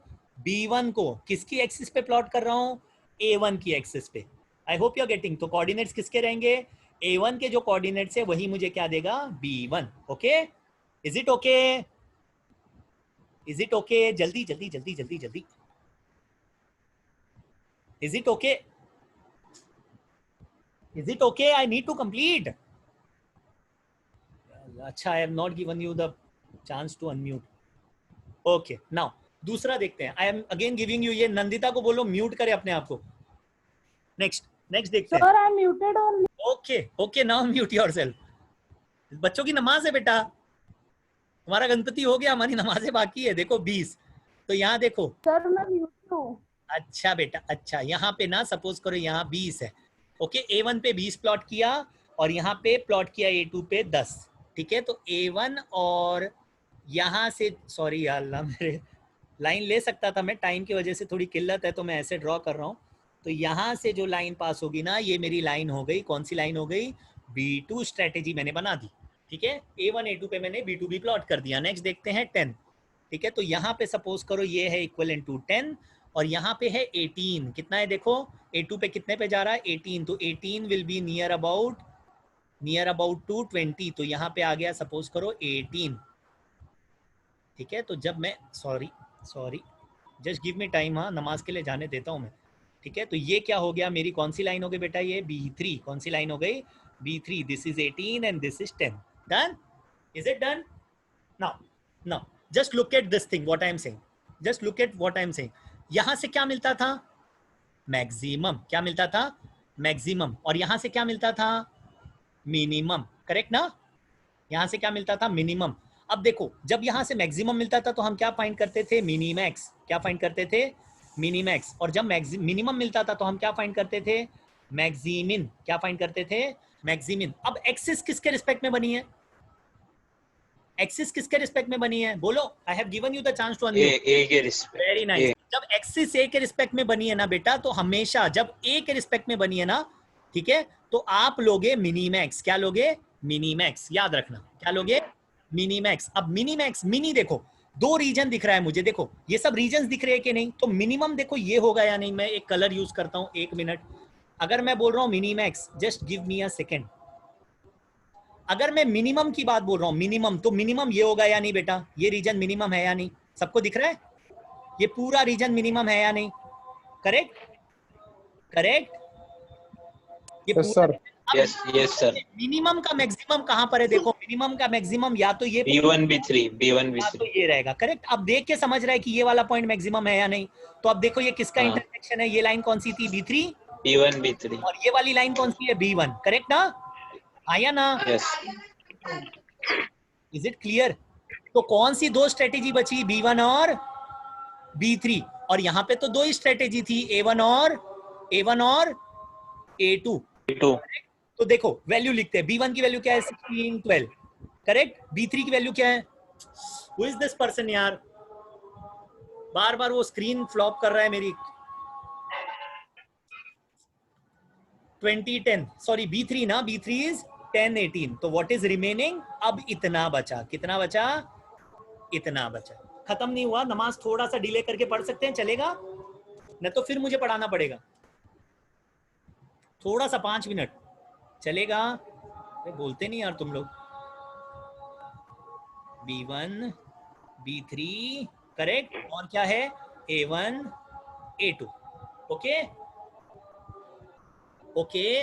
B1 को। किसकी एक्सिस पे प्लॉट कर रहा हूँ? A1 की एक्सिस पे। I hope you are getting. तो कोऑर्डिनेट्स किसके रहेंगे? A1 के जो कोऑर्डिनेट्स है वही मुझे क्या देगा? B1। Okay, is it okay? Is it okay? जल्दी जल्दी जल्दी जल्दी जल्दी। Is it okay? Is it okay? I need to complete. अच्छा, I have not given you the chance to unmute. Okay, now दूसरा देखते हैं। I am again giving you, ये नंदिता को बोलो म्यूट करे अपने आप को। नेक्स्ट देखते हैं। Sir, I'm muted only. Okay okay, now mute yourself. बच्चों की नमाज है बेटा, तुम्हारा गणपति हो गया, हमारी नमाजें बाकी है। देखो 20। तो यहाँ देखो। Sir, मैं mute हूँ. अच्छा बेटा, अच्छा, यहाँ पे ना सपोज करो यहाँ 20 है। ओके, A1 पे 20 प्लॉट किया और यहाँ पे प्लॉट किया A2 पे 10। ठीक है, तो A1 और यहाँ से, सॉरी यार अल्लाह, मेरे लाइन ले सकता था मैं, टाइम की वजह से थोड़ी किल्लत है तो मैं ऐसे ड्रॉ कर रहा हूँ। तो यहाँ से जो लाइन पास होगी ना, ये मेरी लाइन हो गई। कौन सी लाइन हो गई? B2 स्ट्रेटेजी मैंने बना दी। ठीक है, A1 A2 पे मैंने B2 भी प्लॉट कर दिया। नेक्स्ट देखते हैं 10। ठीक है, तो यहाँ पे सपोज करो ये है इक्वलेंट टू 10 और यहाँ पे है 18। कितना है देखो? A2 पे कितने पे जा रहा है? 18। तो 18 will be near about to 20। तो यहाँ पे आ गया सपोज करो 18। ठीक है, तो जब मैं sorry just give me time, हाँ नमाज के लिए जाने देता हूँ मैं। ठीक है, तो ये क्या हो गया? मेरी कौन सी लाइन हो गई बेटा? ये B3। कौन सी लाइन हो गई? B3। This is 18 and this is 10। Done? Is it done? Now just look at this thing, what I am saying. Just look at what I am saying. यहां से क्या मिलता था? मैक्सिमम। क्या मिलता था? मैक्सिमम। और यहां से क्या मिलता था? मिनिमम। करेक्ट ना? यहां से क्या मिलता था? मिनिमम। अब देखो, जब यहां से मैक्सिमम मिलता था तो हम क्या फाइंड करते थे? मिनीमैक्स। क्या फाइंड करते थे? मिनीमैक्स। और जब मिनिमम मिलता था तो हम क्या फाइंड करते थे? मैक्सिमिन। क्या फाइंड करते थे? मैक्सिमिन। अब एक्सिस किसके रिस्पेक्ट में बनी है? एक्सिस किसके रिस्पेक्ट में बनी है? बोलो, I have given you the chance to unmute. A के रिस्पेक्ट। Very nice. जब एक्सिस ए के रिस्पेक्ट में बनी है ना बेटा, तो हमेशा जब ए के रिस्पेक्ट में बनी है ना, ठीक है, तो आप लोगे मिनीमैक्स। क्या लोगे? मिनीमैक्स। याद रखना, क्या लोगे? मिनीमैक्स। अब मिनीमैक्स, मिनी देखो, 2 रीजन दिख रहा है मुझे। देखो ये सब रीजन दिख रहे हैं कि नहीं? तो मिनिमम देखो ये होगा या नहीं? मैं एक कलर यूज करता हूं, 1 मिनट। अगर मैं बोल रहा हूं Minimax, just give me a second. अगर मैं मिनिमम की बात बोल रहा हूं, मिनिमम, तो मिनिमम ये होगा या नहीं बेटा? ये रीजन मिनिमम है या नहीं? सबको दिख रहा है? ये पूरा रीजन मिनिमम है या नहीं? करेक्ट? ये Yes, पूरा sir. Yes sir. मिनिमम का मैक्सिमम कहां पर है? देखो, मिनिमम का मैक्सिमम या तो ये B1 B3 या तो ये रहेगा। करेक्ट? अब देख के समझ रहा है कि ये वाला पॉइंट मैक्सिमम है या नहीं? तो अब देखो ये किसका हाँ। इंटरसेक्शन है? ये लाइन कौन सी थी? B3। B1 B3। और ये वाली लाइन कौन सी है? B1। करेक्ट ना? आया ना? यस। Is it clear? तो कौन सी 2 स्ट्रेटेजी बची? B1 और B3। और यहाँ पे तो 2 ही स्ट्रेटेजी थी, A1 और A2। B2। तो देखो वैल्यू लिखते हैं। B1 की वैल्यू क्या है? 16 12। करेक्ट? B3 की वैल्यू क्या है? हु इज दिस पर्सन यार? बार बार वो स्क्रीन फ्लॉप कर रहा है मेरी। 2010 सॉरी B3 ना, B3 इज 10 18, तो व्हाट इज रिमेनिंग? अब इतना बचा, कितना बचा? इतना बचा। खत्म नहीं हुआ, नमाज थोड़ा सा डिले करके पढ़ सकते हैं, चलेगा? नहीं तो फिर मुझे पढ़ाना पड़ेगा थोड़ा सा, 5 मिनट चलेगा? अरे बोलते नहीं यार तुम लोग। B1 B3 करेक्ट, और क्या है? A1 A2। Okay okay,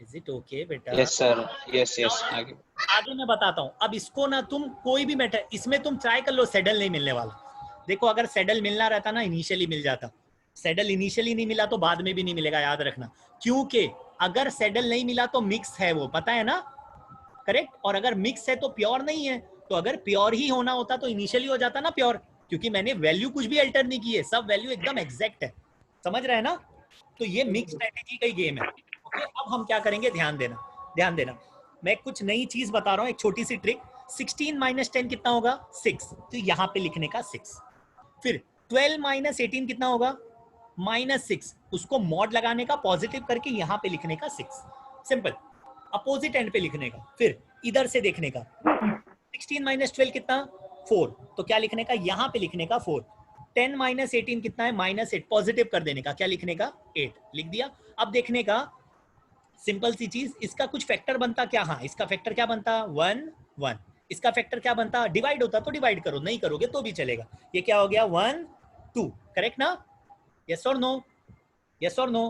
is it okay बेटा? Yes, sir. Yes, yes. आगे. आगे मैं बताता हूं। अब इसको ना तुम कोई भी मैटर, इसमें तुम ट्राई कर लो, सेडल नहीं मिलने वाला। देखो अगर सेडल मिलना रहता ना, इनिशियली मिल जाता। सेडल इनिशियली नहीं मिला तो बाद में भी नहीं मिलेगा, याद रखना। क्योंकि अगर सेडल नहीं मिला तो मिक्स है वो, पता है ना? करेक्ट। और अगर मिक्स है तो प्योर नहीं है। तो अगर प्योर ही होना होता तो इनिशियली हो जाता ना प्योर, क्योंकि मैंने वैल्यू कुछ भी अल्टर नहीं की है, सब वैल्यू एकदम एग्जैक्ट है। समझ रहे हैं ना? तो ये मिक्स स्ट्रेटेजी का ही गेम है। ओके, अब हम क्या करेंगे, ध्यान देना, ध्यान देना। मैं कुछ नई चीज बता रहा हूं, एक छोटी सी ट्रिक। 16 माइनस 10 कितना होगा? 6, तो यहाँ पे लिखने का 6। फिर 12 माइनस 18 कितना होगा? -6, उसको मॉड लगाने का, पॉजिटिव करके यहाँ पे लिखने का 6। सिंपल, अपोजिट एंड पे लिखने का। फिर इधर से देखने का, 16 माइनस 12 कितना? 4, तो क्या लिखने का? यहाँ पे लिखने का 4। 10 माइनस 18 कितना है? -8, पॉजिटिव कर देने का, क्या लिखने का? 8 लिख दिया। अब देखने का, सिंपल सी चीज, इसका कुछ फैक्टर बनता क्या? हाँ, इसका फैक्टर क्या बनता? 1 1। इसका फैक्टर क्या बनता? डिवाइड होता तो डिवाइड करो, नहीं करोगे तो भी चलेगा। ये क्या हो गया? 1 2, करेक्ट ना? यस और नो? यस और नो?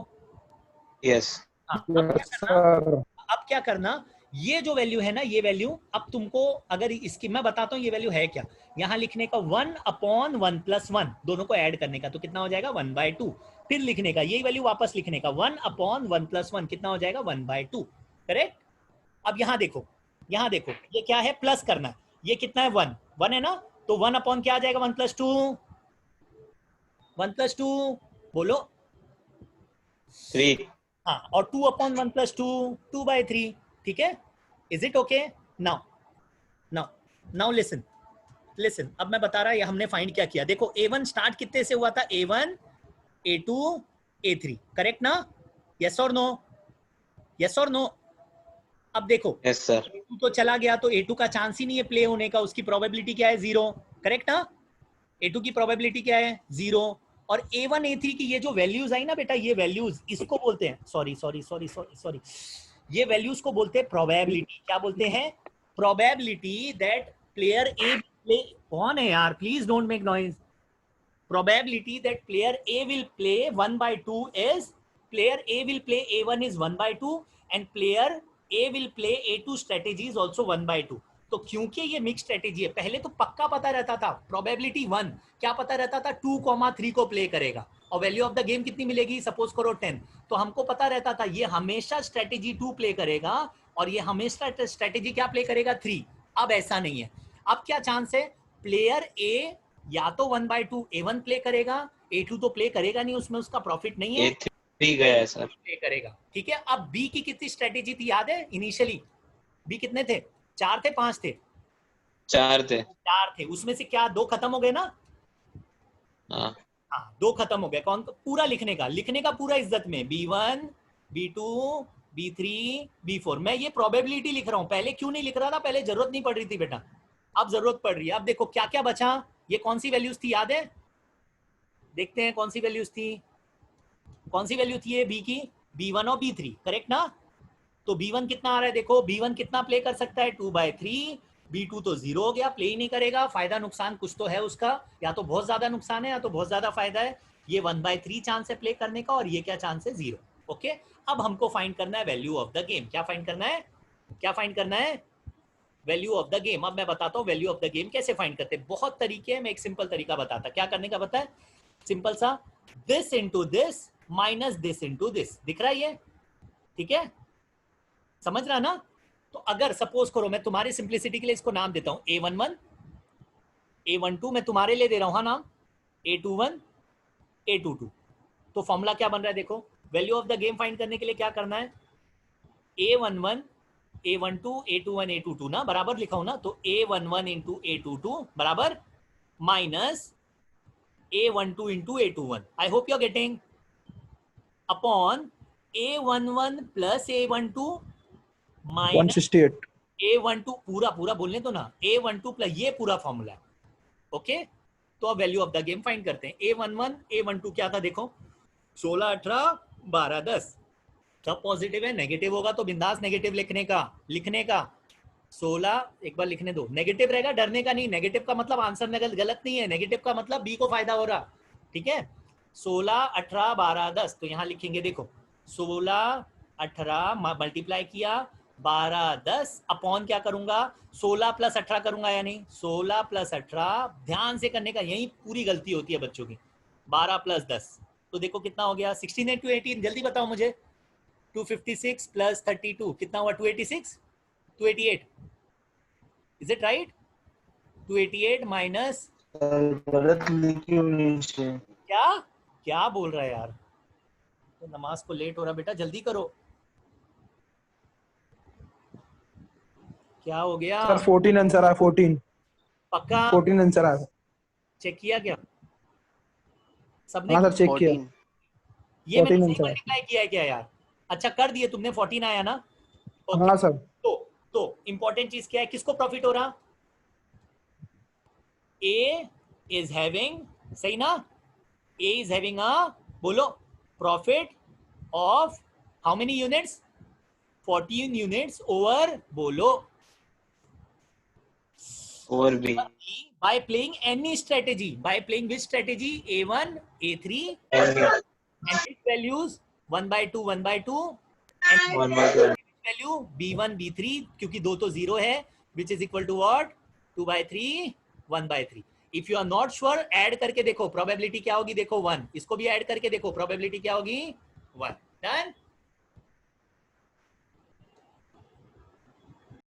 Yes. हाँ, Yes, sir. अब क्या करना, ये जो वैल्यू है ना, ये वैल्यू अब तुमको, अगर इसकी मैं बताता हूँ ये वैल्यू है क्या, यहाँ लिखने का 1/1 + 1, दोनों को ऐड करने का, तो कितना हो जाएगा? 1/2। फिर लिखने का यही वैल्यू वापस लिखने का, 1/1 + 1 कितना हो जाएगा? 1/2। करेक्ट। अब यहाँ देखो, यहाँ देखो, ये क्या है? प्लस करना है। ये कितना है? 1 1 है ना? तो 1 अपॉन क्या आ जाएगा? 1 + 2, 1 + 2 बोलो। 3. हाँ, और 2/1 + 2 2/3। ठीक है? Is it okay? Now now now listen listen, अब मैं बता रहा, ये हमने फाइंड क्या किया। देखो A1 स्टार्ट कितने से हुआ था? A1 A2 A3, करेक्ट ना? यस और नो? यस और नो? अब देखो, Yes, sir. A2 तो चला गया, तो A2 का चांस ही नहीं है प्ले होने का, उसकी प्रोबेबिलिटी क्या है? 0, करेक्ट ना? A2 की प्रोबेबिलिटी क्या है? 0। और A1 A3 की ये जो वैल्यूज आई ना बेटा, ये वैल्यूज इसको बोलते हैं, sorry sorry sorry sorry sorry, ये वैल्यूज को बोलते हैं प्रोबेबिलिटी। क्या बोलते हैं? Probability that player a play, कौन है यार, please don't make noise. Probability that player A will play 1/2 is, player A will play A1 is 1/2 and player A will play A2 strategy is also 1/2। तो क्योंकि ये mix strategy है, पहले तो पक्का पता रहता था प्रोबेबिलिटी 1, क्या पता रहता था? 2,3 को प्ले करेगा, और वैल्यू ऑफ द गेम कितनी मिलेगी? सपोज करो 10, तो हमको पता रहता था ये हमेशा स्ट्रेटेजी 2 प्ले करेगा, और ये हमेशा स्ट्रेटेजी क्या प्ले करेगा? 3। अब ऐसा नहीं है। अब क्या चांस है? प्लेयर ए या तो 1/2 A1 प्ले करेगा, A2 तो प्ले करेगा नहीं, उसमें उसका प्रॉफिट नहीं है, A3 गया है सर। प्ले करेगा। ठीक है। अब बी की कितनी स्ट्रेटेजी थी याद है? इनिशियली बी कितने थे? 4 थे 5 थे? 4 थे। 4 थे, उसमें से क्या 2 खत्म हो गए ना? हाँ, हाँ, 2 खत्म हो गए। कौन? पूरा लिखने का, लिखने का पूरा इज्जत में, B1 B2 B3 B4। मैं ये प्रोबेबिलिटी लिख रहा हूँ, पहले क्यों नहीं लिख रहा था? पहले जरूरत नहीं पड़ रही थी बेटा, अब जरूरत पड़ रही है। अब देखो क्या क्या बचा, ये कौन सी वैल्यूज थी याद है? देखते हैं कौन सी वैल्यूज थी, कौन सी वैल्यू थी ये बी की? B1 और B3, करेक्ट ना? तो B1 कितना आ रहा है? देखो B1 कितना प्ले कर सकता है? 2/3। B2 तो 0 हो गया, प्ले ही नहीं करेगा। फायदा नुकसान कुछ तो है उसका, या तो बहुत ज्यादा नुकसान है या तो बहुत ज्यादा फायदा है। ये 1/3 चांस है प्ले करने का, और ये क्या चांस है? 0। ओके, अब हमको फाइंड करना है वैल्यू ऑफ द गेम। क्या फाइंड करना है? क्या फाइंड करना है? Value of the game. अब मैं बताता हूँ वैल्यू ऑफ द गेम कैसे फाइंड करते हैं। बहुत तरीके हैं, मैं एक सिंपल तरीका बताता। क्या करने का पता है? सिंपल सा, this into this minus this into this. दिख रहा है ये? ठीक है, समझ रहा ना? तो अगर सपोज करो, मैं तुम्हारी सिंप्लिसिटी के लिए इसको नाम देता हूँ A11 A12, मैं तुम्हारे लिए दे रहा हूँ हाँ नाम, A21 A22। तो फॉर्मूला क्या बन रहा है? देखो, value of the game find करने के लिए क्या करना है? A11 A12 A21 A22 ना, बराबर लिखा हूं ना, तो A11 इंटू A22 बराबर minus A12 into A21। I hope you are getting, upon A11 plus A12 minus 168. A12 पूरा पूरा बोलने तो ना, A12 प्लस ये पूरा फॉर्मूला है, ओके। तो अब value of the game find करते हैं। A11 A12 क्या था देखो, 16 18 12 10, सब पॉजिटिव है, नेगेटिव होगा तो बिंदास नेगेटिव लिखने का 16 एक बार लिखने दो, नेगेटिव रहेगा, डरने का नहीं, नेगेटिव का मतलब आंसर गलत नहीं है, नेगेटिव का मतलब बी को फायदा हो रहा, ठीक है। 16 18 12 10, तो यहाँ लिखेंगे देखो 16 18 मल्टीप्लाई किया 12 10 अपॉन क्या करूंगा, 16 प्लस 18 करूंगा, यानी 16 प्लस 18, ध्यान से करने का, यही पूरी गलती होती है बच्चों की। 12 प्लस 10 तो देखो कितना हो गया, 16 to 18, जल्दी बताओ मुझे। 256 प्लस 32 कितना हुआ, 286 288, इज इट राइट? 288 माइनस, गलत लिखी हुई है। क्या क्या बोल रहा है यार, तो नमाज को लेट हो रहा बेटा, जल्दी करो, क्या हो गया? सर 14 आंसर आया, 14 आंसर आया। चेक किया क्या सबने? हाँ सर चेक किया। 14. ये मैंने 14 सही आंसर आया। मल्टीप्लाई किया है क्या यार? अच्छा कर दिए तुमने, 14 आया ना? Okay. हाँ सर। तो इंपॉर्टेंट चीज क्या है, किसको प्रॉफिट हो रहा? A is having, सही ना, A is having a, बोलो, profit of how many units? 14 units over, बोलो, Over B. by playing any strategy, by playing which strategy? A1 A3 And and its values 1 by 2 1 by 2 and 1 by 2. Value B1 B3, क्योंकि 2 तो 0 है, which is equal to what? 2 by 3 1 by 3. If you are not sure, add करके देखो, probability क्या होगी देखो 1, इसको भी ऐड करके देखो, प्रोबेबिलिटी क्या होगी 1, डन।